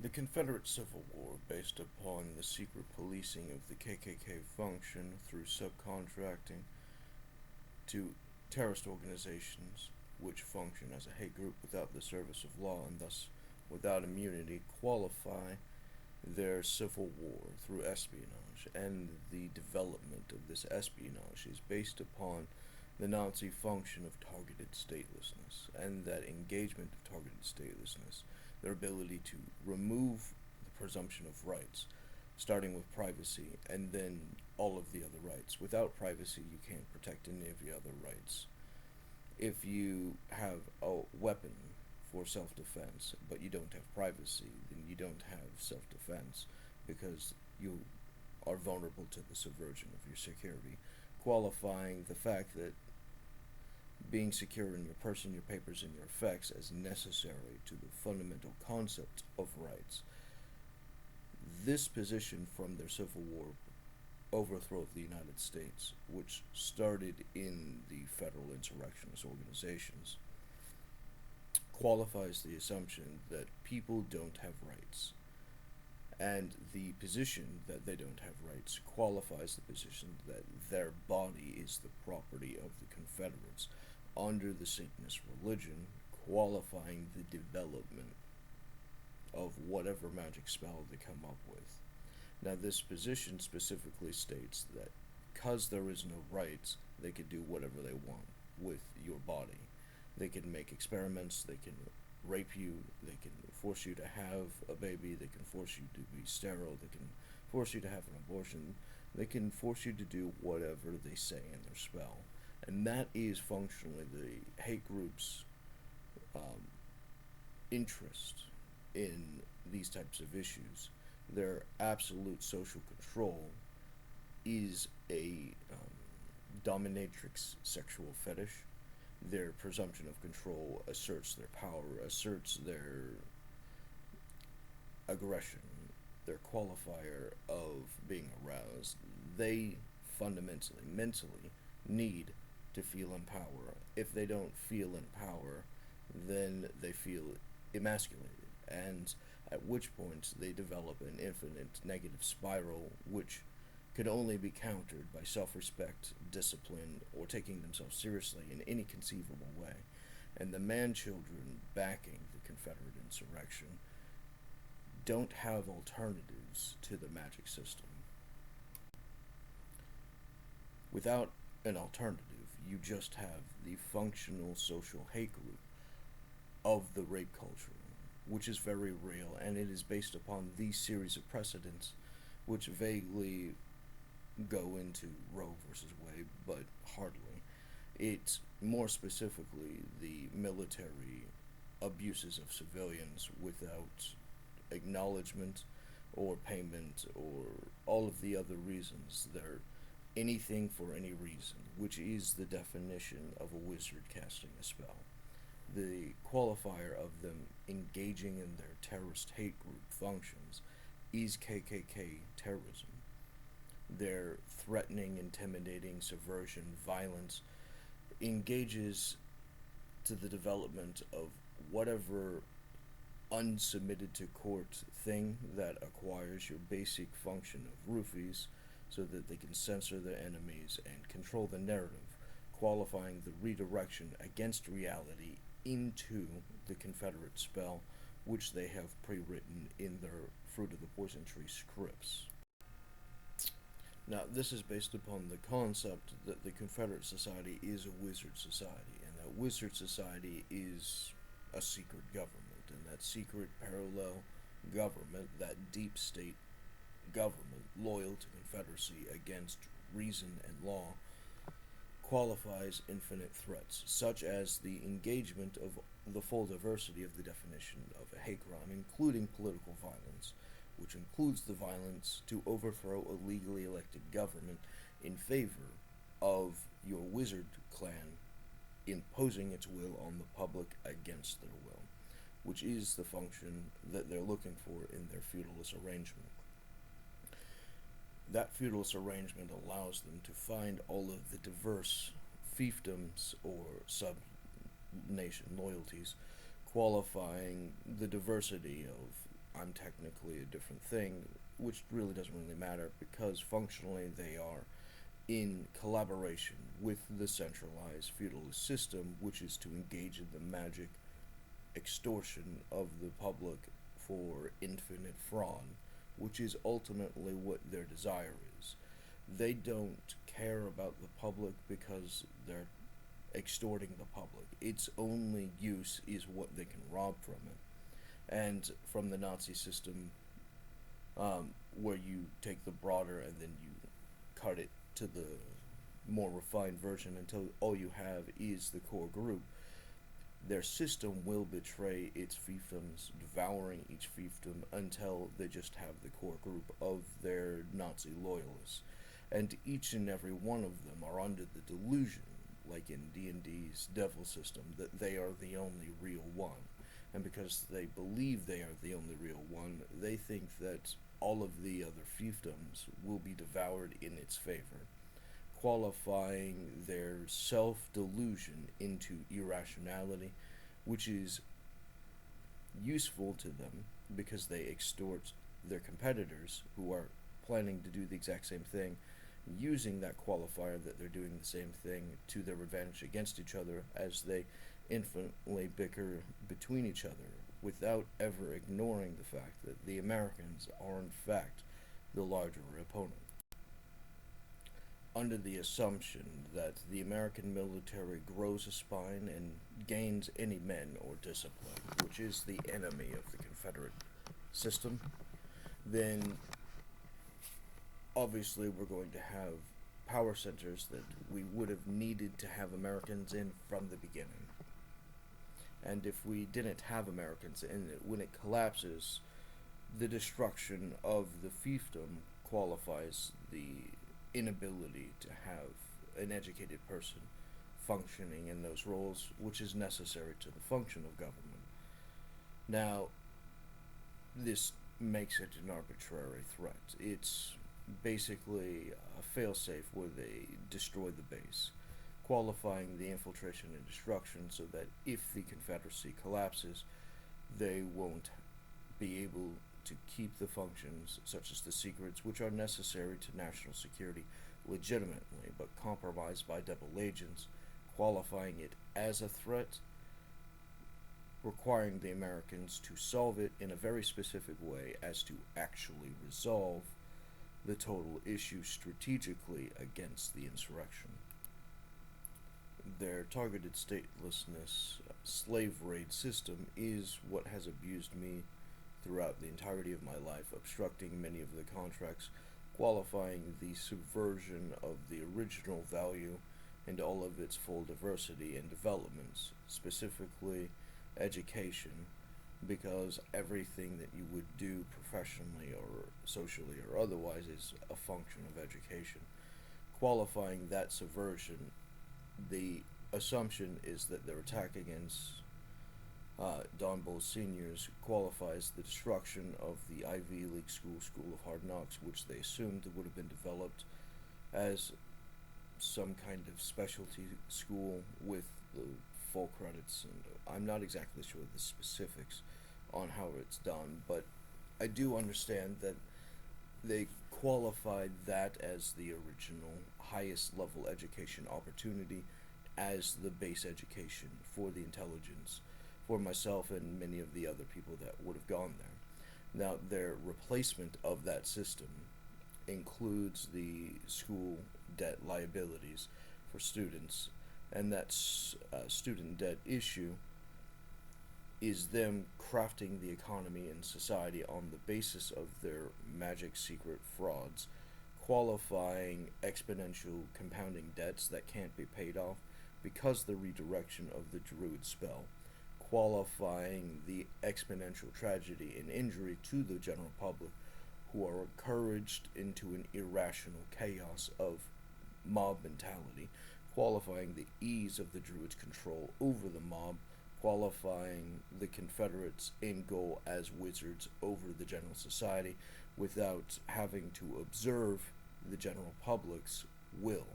The Confederate Civil War, based upon the secret policing of the KKK function through subcontracting to terrorist organizations which function as a hate group without the service of law and thus without immunity, qualify their civil war through espionage, and the development of this espionage is based upon the Nazi function of targeted statelessness, and that engagement of targeted statelessness, their ability to remove the presumption of rights, starting with privacy, and then all of the other rights. Without privacy, you can't protect any of your other rights. If you have a weapon for self-defense, but you don't have privacy, then you don't have self-defense because you are vulnerable to the subversion of your security, qualifying the fact that being secure in your person, your papers, and your effects as necessary to the fundamental concept of rights. This position from their Civil War overthrow of the United States, which started in the federal insurrectionist organizations, qualifies the assumption that people don't have rights. And the position that they don't have rights qualifies the position that their body is the property of the Confederates under the Satanist religion, qualifying the development of whatever magic spell they come up with. Now, this position specifically states that because there is no rights, they can do whatever they want with your body. They can make experiments, they can rape you, they can force you to have a baby, they can force you to be sterile, they can force you to have an abortion, they can force you to do whatever they say in their spell. And that is functionally the hate group's interest in these types of issues. Their absolute social control is a dominatrix sexual fetish. Their presumption of control asserts their power, asserts their aggression, their qualifier of being aroused. They fundamentally, mentally, need to feel in power. If they don't feel in power, then they feel emasculated, and at which point they develop an infinite negative spiral which could only be countered by self-respect, discipline, or taking themselves seriously in any conceivable way. And the man-children backing the Confederate insurrection don't have alternatives to the magic system. Without an alternative, you just have the functional social hate group of the rape culture, which is very real, and it is based upon these series of precedents which vaguely go into Roe versus Wade, but hardly. It's more specifically the military abuses of civilians without acknowledgement or payment or all of the other reasons. They're anything for any reason, which is the definition of a wizard casting a spell. The qualifier of them engaging in their terrorist hate group functions is KKK terrorism. Their threatening, intimidating, subversion, violence engages to the development of whatever unsubmitted to court thing that acquires your basic function of roofies so that they can censor their enemies and control the narrative, qualifying the redirection against reality into the Confederate spell, which they have pre-written in their Fruit of the Poison Tree scripts. Now, this is based upon the concept that the Confederate society is a wizard society, and that wizard society is a secret government, and that secret parallel government, that deep state government, loyal to Confederacy against reason and law, qualifies infinite threats, such as the engagement of the full diversity of the definition of a hate crime, including political violence, which includes the violence to overthrow a legally elected government in favor of your wizard clan imposing its will on the public against their will, which is the function that they're looking for in their feudalist arrangement. That feudalist arrangement allows them to find all of the diverse fiefdoms or sub-nation loyalties, qualifying the diversity of I'm technically a different thing, which really doesn't really matter because functionally they are in collaboration with the centralized feudalist system, which is to engage in the magic extortion of the public for infinite fraud, which is ultimately what their desire is. They don't care about the public because they're extorting the public. Its only use is what they can rob from it. And from the Nazi system, where you take the broader and then you cut it to the more refined version until all you have is the core group, their system will betray its fiefdoms, devouring each fiefdom until they just have the core group of their Nazi loyalists. And each and every one of them are under the delusion, like in D&D's Devil system, that they are the only real one. And because they believe they are the only real one, they think that all of the other fiefdoms will be devoured in its favor, qualifying their self-delusion into irrationality, which is useful to them because they extort their competitors who are planning to do the exact same thing, using that qualifier that they're doing the same thing to their advantage against each other as they infinitely bicker between each other without ever ignoring the fact that the Americans are in fact the larger opponent. Under the assumption that the American military grows a spine and gains any men or discipline, which is the enemy of the Confederate system, then obviously we're going to have power centers that we would have needed to have Americans in from the beginning. And if we didn't have Americans in it, when it collapses, the destruction of the fiefdom qualifies the inability to have an educated person functioning in those roles, which is necessary to the function of government. Now, this makes it an arbitrary threat. It's basically a failsafe where they destroy the base, qualifying the infiltration and destruction so that if the Confederacy collapses, they won't be able to keep the functions such as the secrets which are necessary to national security legitimately but compromised by double agents, qualifying it as a threat, requiring the Americans to solve it in a very specific way as to actually resolve the total issue strategically against the insurrection. Their targeted statelessness slave raid system is what has abused me throughout the entirety of my life, obstructing many of the contracts, qualifying the subversion of the original value and all of its full diversity and developments, specifically education, because everything that you would do professionally or socially or otherwise is a function of education. Qualifying that subversion, the assumption is that their attack against Don Bull seniors qualifies the destruction of the Ivy League School of Hard Knocks, which they assumed would have been developed as some kind of specialty school with the full credits, and I'm not exactly sure the specifics on how it's done, but I do understand that they qualified that as the original highest level education opportunity as the base education for the intelligence for myself and many of the other people that would have gone there. Now, their replacement of that system includes the school debt liabilities for students, and that student debt issue is them crafting the economy and society on the basis of their magic secret frauds, qualifying exponential compounding debts that can't be paid off because the redirection of the druid spell, qualifying the exponential tragedy and injury to the general public who are encouraged into an irrational chaos of mob mentality, qualifying the ease of the druid's control over the mob, qualifying the Confederates' end goal as wizards over the general society without having to observe the general public's will,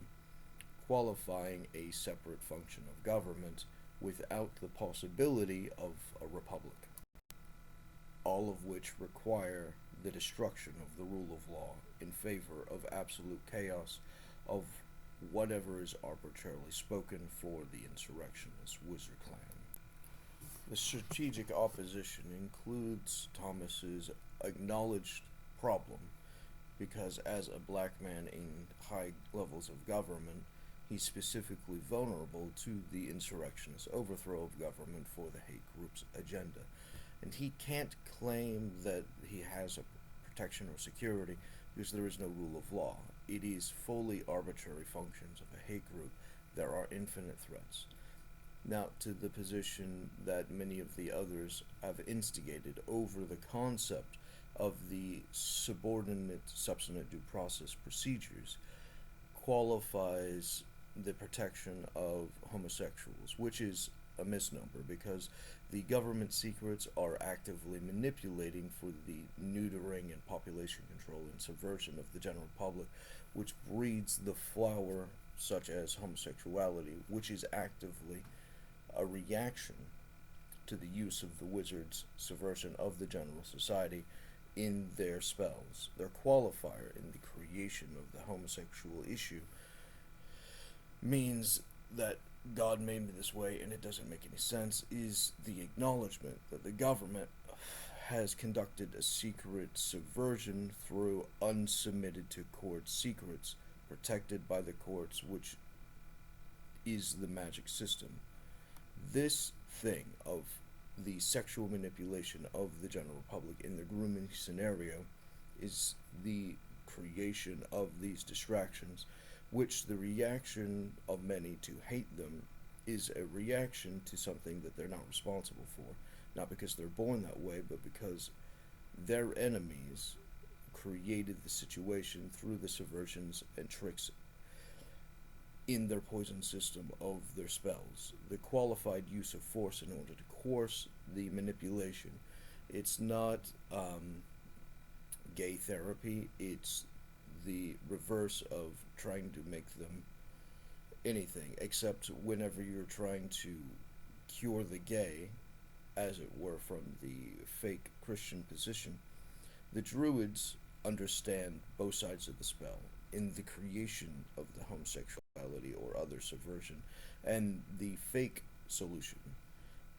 qualifying a separate function of government without the possibility of a republic. All all of which require the destruction of the rule of law in favor of absolute chaos of whatever is arbitrarily spoken for the insurrectionist wizard clan. The strategic opposition includes Thomas's acknowledged problem because as a black man in high levels of government, he's specifically vulnerable to the insurrectionist overthrow of government for the hate group's agenda. And he can't claim that he has a protection or security because there is no rule of law. It is fully arbitrary functions of a hate group. There are infinite threats. Now, to the position that many of the others have instigated over the concept of the subordinate substantive due process procedures qualifies the protection of homosexuals, which is a misnomer because the government secrets are actively manipulating for the neutering and population control and subversion of the general public, which breeds the flower such as homosexuality, which is actively a reaction to the use of the wizards' subversion of the general society in their spells. Their qualifier in the creation of the homosexual issue means that God made me this way and it doesn't make any sense, is the acknowledgement that the government has conducted a secret subversion through unsubmitted to court secrets protected by the courts, which is the magic system. This thing of the sexual manipulation of the general public in the grooming scenario is the creation of these distractions, which the reaction of many to hate them is a reaction to something that they're not responsible for, not because they're born that way, but because their enemies created the situation through the subversions and tricks in their poison system of their spells. The qualified use of force in order to coerce the manipulation. It's not gay therapy, it's the reverse of trying to make them anything, except whenever you're trying to cure the gay, as it were, from the fake Christian position. The Druids understand both sides of the spell in the creation of the homosexuality or other subversion, and the fake solution,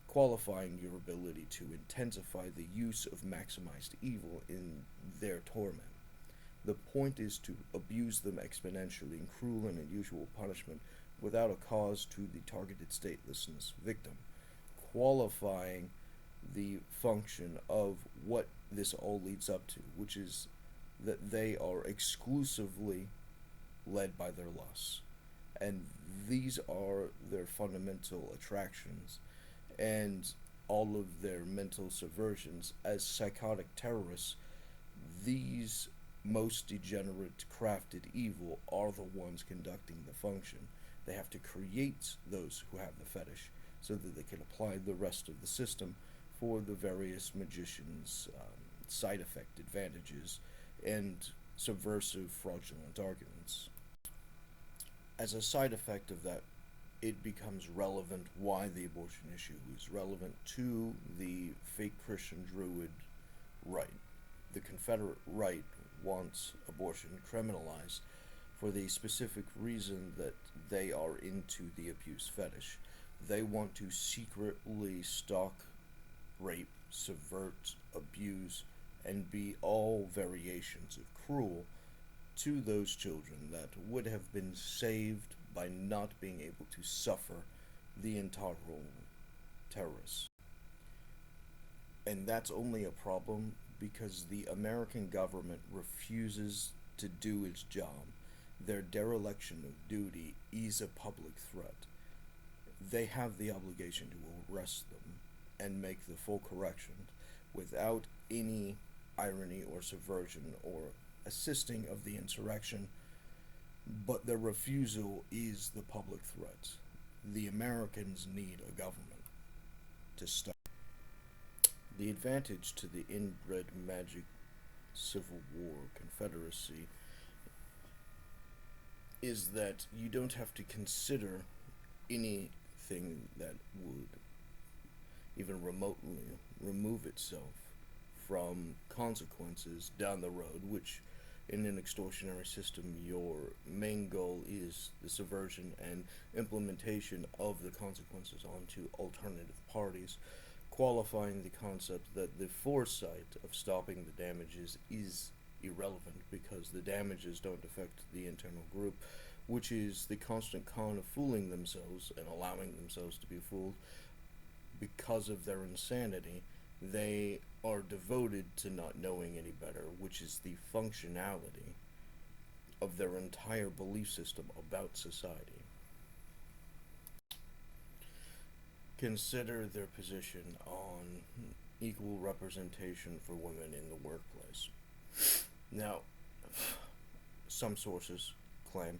qualifying your ability to intensify the use of maximized evil in their torment. The point is to abuse them exponentially in cruel and unusual punishment without a cause to the targeted statelessness victim, qualifying the function of what this all leads up to, which is that they are exclusively led by their lusts. And these are their fundamental attractions, and all of their mental subversions. As psychotic terrorists, these most degenerate, crafted evil are the ones conducting the function. They have to create those who have the fetish so that they can apply the rest of the system for the various magicians' side effect advantages and subversive, fraudulent arguments. As a side effect of that, it becomes relevant why the abortion issue is relevant to the fake Christian Druid right. The Confederate right wants abortion criminalized for the specific reason that they are into the abuse fetish. They want to secretly stalk, rape, subvert, abuse, and be all variations of cruel to those children that would have been saved by not being able to suffer the intolerable terrorists. And that's only a problem because the American government refuses to do its job. Their dereliction of duty is a public threat. They have the obligation to arrest them and make the full correction without any irony or subversion or assisting of the insurrection, but their refusal is the public threat. The Americans need a government to stop. The advantage to the inbred magic Civil War Confederacy is that you don't have to consider anything that would even remotely remove itself from consequences down the road, which in an extortionary system, your main goal is the subversion and implementation of the consequences onto alternative parties, qualifying the concept that the foresight of stopping the damages is irrelevant because the damages don't affect the internal group, which is the constant con of fooling themselves and allowing themselves to be fooled because of their insanity. They are devoted to not knowing any better, which is the functionality of their entire belief system about society. Consider their position on equal representation for women in the workplace. Now, some sources claim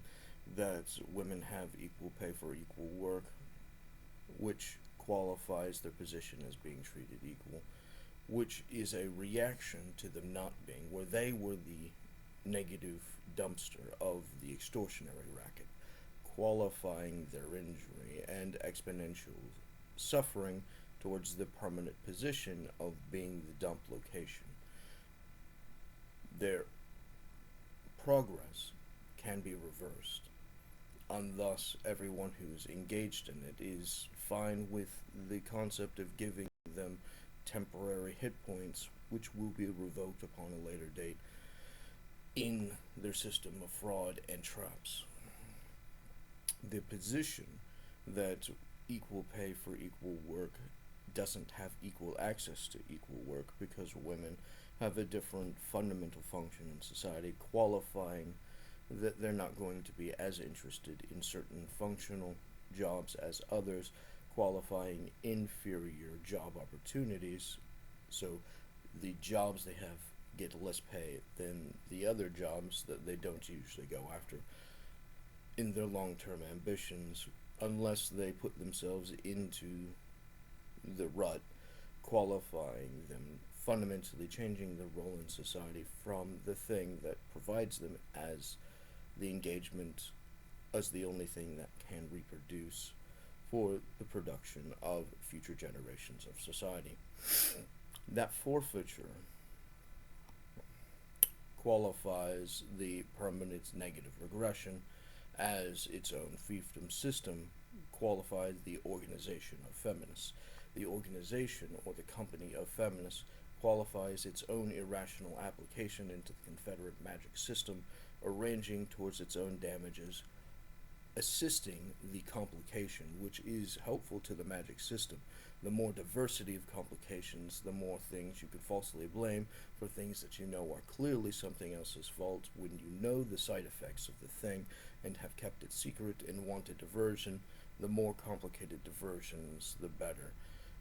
that women have equal pay for equal work, which qualifies their position as being treated equal, which is a reaction to them not being, where they were the negative dumpster of the extortionary racket, qualifying their injury and exponential suffering towards the permanent position of being the dump location. Their progress can be reversed, and thus everyone who's engaged in it is fine with the concept of giving them temporary hit points, which will be revoked upon a later date in their system of fraud and traps. The position that equal pay for equal work doesn't have equal access to equal work because women have a different fundamental function in society, qualifying that they're not going to be as interested in certain functional jobs as others, qualifying inferior job opportunities. So the jobs they have get less pay than the other jobs that they don't usually go after in their long-term ambitions, unless they put themselves into the rut, qualifying them, fundamentally changing their role in society from the thing that provides them as the engagement as the only thing that can reproduce for the production of future generations of society. That forfeiture qualifies the permanent negative regression as its own fiefdom system, qualifies the organization of feminists. The organization or the company of feminists qualifies its own irrational application into the Confederate magic system, arranging towards its own damages, assisting the complication, which is helpful to the magic system. The more diversity of complications, the more things you could falsely blame for things that you know are clearly something else's fault when you know the side effects of the thing and have kept it secret and wanted diversion. The more complicated diversions, the better.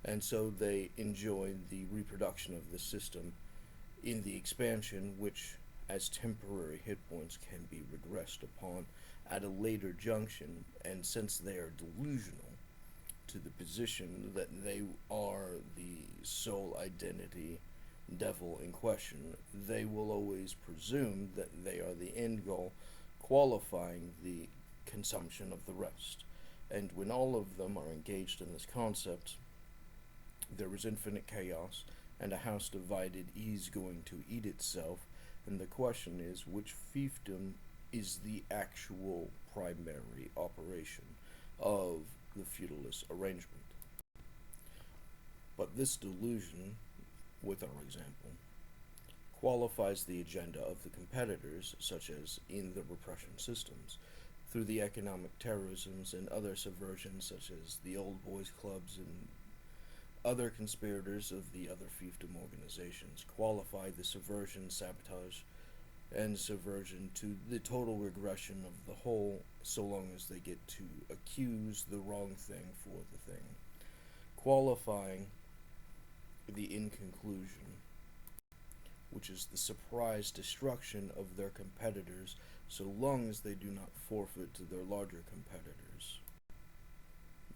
And so they enjoy the reproduction of the system in the expansion, which as temporary hit points can be regressed upon at a later junction, and since they are delusional to the position that they are the sole identity devil in question, they will always presume that they are the end goal, qualifying the consumption of the rest. And when all of them are engaged in this concept, there is infinite chaos, and a house divided is going to eat itself, and the question is, which fiefdom is the actual primary operation of the feudalist arrangement? But this delusion, with our example, qualifies the agenda of the competitors, such as in the repression systems, through the economic terrorisms and other subversions, such as the old boys clubs and other conspirators of the other fiefdom organizations, qualify the subversion, sabotage, and subversion to the total regression of the whole, so long as they get to accuse the wrong thing for the thing, qualifying the in conclusion, which is the surprise destruction of their competitors, so long as they do not forfeit to their larger competitors.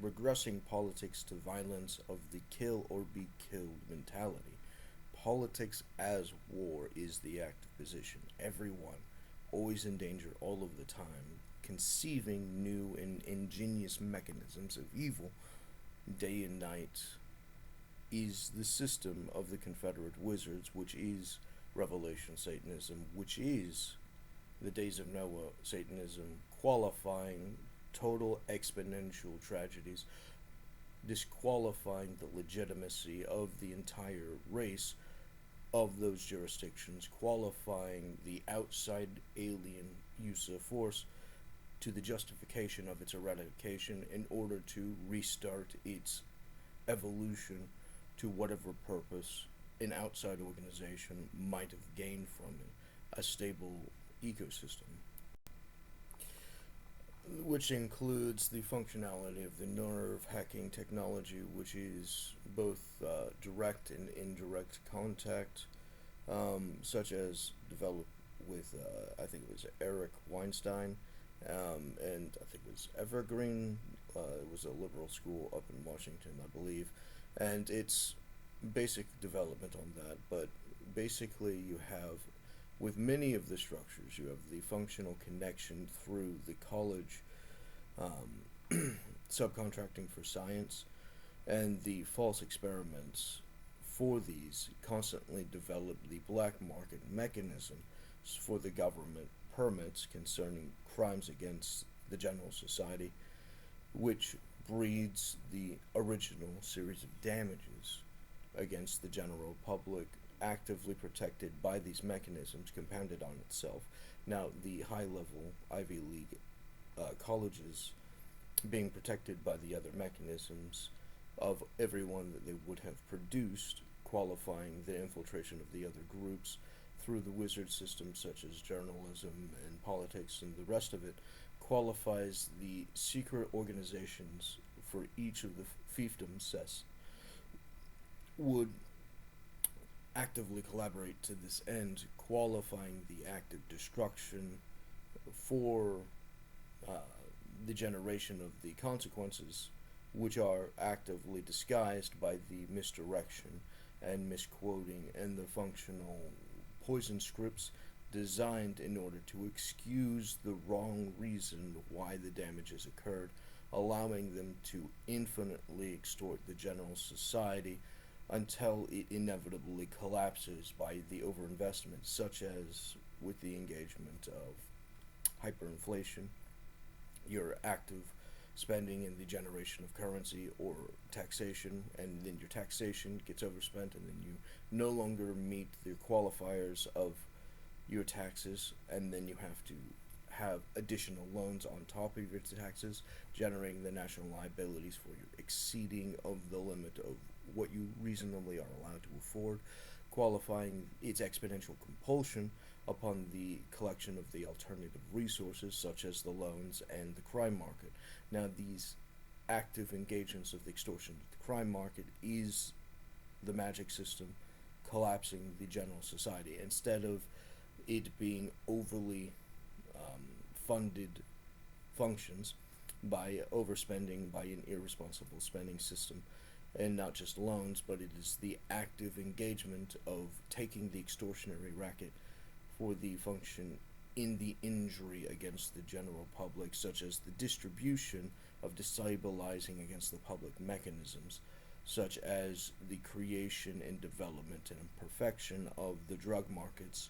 Regressing politics to violence of the kill or be killed mentality. Politics as war is the active position. Everyone, always in danger all of the time, conceiving new and ingenious mechanisms of evil day and night, is the system of the Confederate wizards, which is Revelation Satanism, which is the Days of Noah Satanism, qualifying total exponential tragedies, disqualifying the legitimacy of the entire race of those jurisdictions, qualifying the outside alien use of force to the justification of its eradication in order to restart its evolution to whatever purpose an outside organization might have gained from it, a stable ecosystem, which includes the functionality of the nerve hacking technology, which is both direct and indirect contact, such as developed with, I think it was Eric Weinstein, and I think it was Evergreen. It was a liberal school up in Washington, I believe, and it's basic development on that. But basically, you have, with many of the structures, you have the functional connection through the college subcontracting for science, and the false experiments for these constantly develop the black market mechanism for the government permits concerning crimes against the general society, which breeds the original series of damages against the general public, actively protected by these mechanisms compounded on itself. Now, the high-level Ivy League colleges being protected by the other mechanisms of everyone that they would have produced, qualifying the infiltration of the other groups through the wizard system, such as journalism and politics and the rest of it, qualifies the secret organizations for each of the fiefdoms would actively collaborate to this end, qualifying the act of destruction for the generation of the consequences, which are actively disguised by the misdirection and misquoting and the functional poison scripts designed in order to excuse the wrong reason why the damages occurred, allowing them to infinitely extort the general society until it inevitably collapses by the overinvestment, such as with the engagement of hyperinflation, your active spending in the generation of currency, or taxation, and then your taxation gets overspent, and then you no longer meet the qualifiers of your taxes, and then you have to have additional loans on top of your taxes, generating the national liabilities for your exceeding of the limit of what you reasonably are allowed to afford, qualifying its exponential compulsion upon the collection of the alternative resources, such as the loans and the crime market. Now, these active engagements of the extortion of the crime market is the magic system collapsing the general society. Instead of it being overly funded functions by overspending by an irresponsible spending system, and not just loans, but it is the active engagement of taking the extortionary racket for the function in the injury against the general public, such as the distribution of destabilizing against the public mechanisms, such as the creation and development and perfection of the drug markets,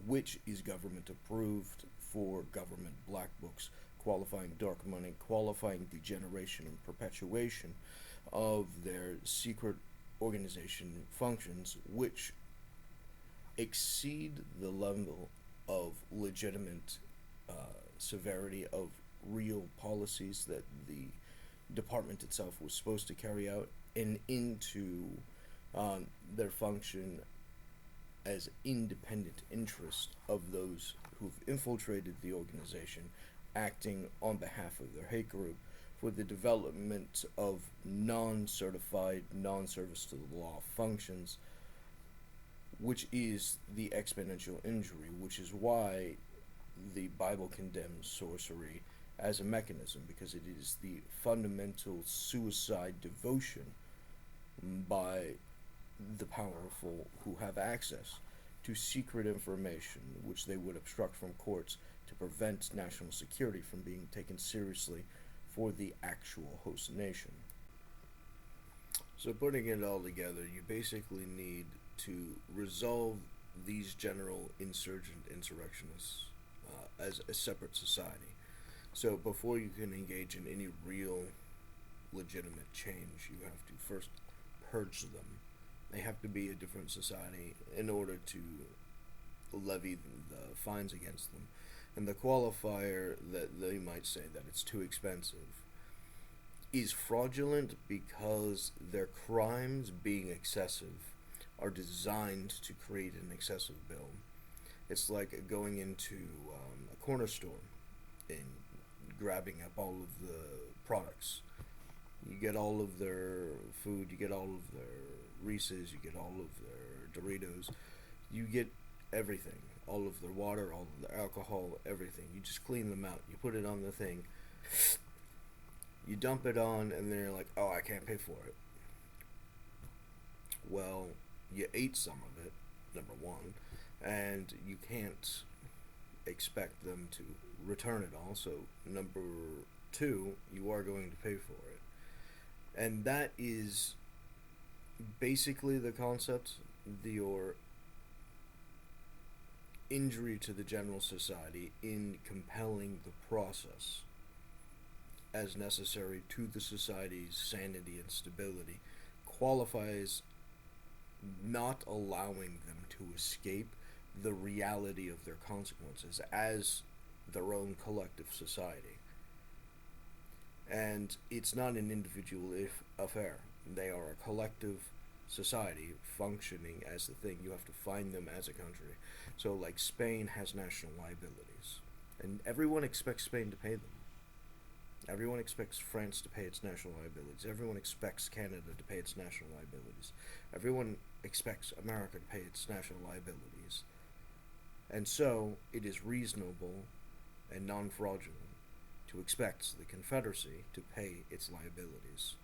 which is government approved for government black books, qualifying dark money, qualifying the generation and perpetuation of their secret organization functions, which exceed the level of legitimate severity of real policies that the department itself was supposed to carry out, and into their function as independent interest of those who've infiltrated the organization, acting on behalf of their hate group for the development of non-certified, non-service to the law functions, which is the exponential injury, which is why the Bible condemns sorcery as a mechanism, because it is the fundamental suicide devotion by the powerful who have access to secret information which they would obstruct from courts to prevent national security from being taken seriously for the actual host nation. So putting it all together, you basically need to resolve these general insurgent insurrectionists as a separate society. So before you can engage in any real legitimate change, you have to first purge them. They have to be a different society in order to levy the fines against them. And the qualifier that they might say that it's too expensive is fraudulent because their crimes, being excessive, are designed to create an excessive bill. It's like going into a corner store and grabbing up all of the products. You get all of their food, you get all of their Reese's, you get all of their Doritos, you get everything. All of their water, all of their alcohol, everything. You just clean them out. You put it on the thing. You dump it on, and then you're like, oh, I can't pay for it. Well, you ate some of it, number one, and you can't expect them to return it all. So, number two, you are going to pay for it. And that is basically the concept. Your injury to the general society in compelling the process as necessary to the society's sanity and stability qualifies not allowing them to escape the reality of their consequences as their own collective society. And it's not an individual affair. They are a collective society functioning as the thing. You have to find them as a country. So, like, Spain has national liabilities, and everyone expects Spain to pay them. Everyone expects France to pay its national liabilities. Everyone expects Canada to pay its national liabilities. Everyone expects America to pay its national liabilities. And so, it is reasonable and non-fraudulent to expect the Confederacy to pay its liabilities.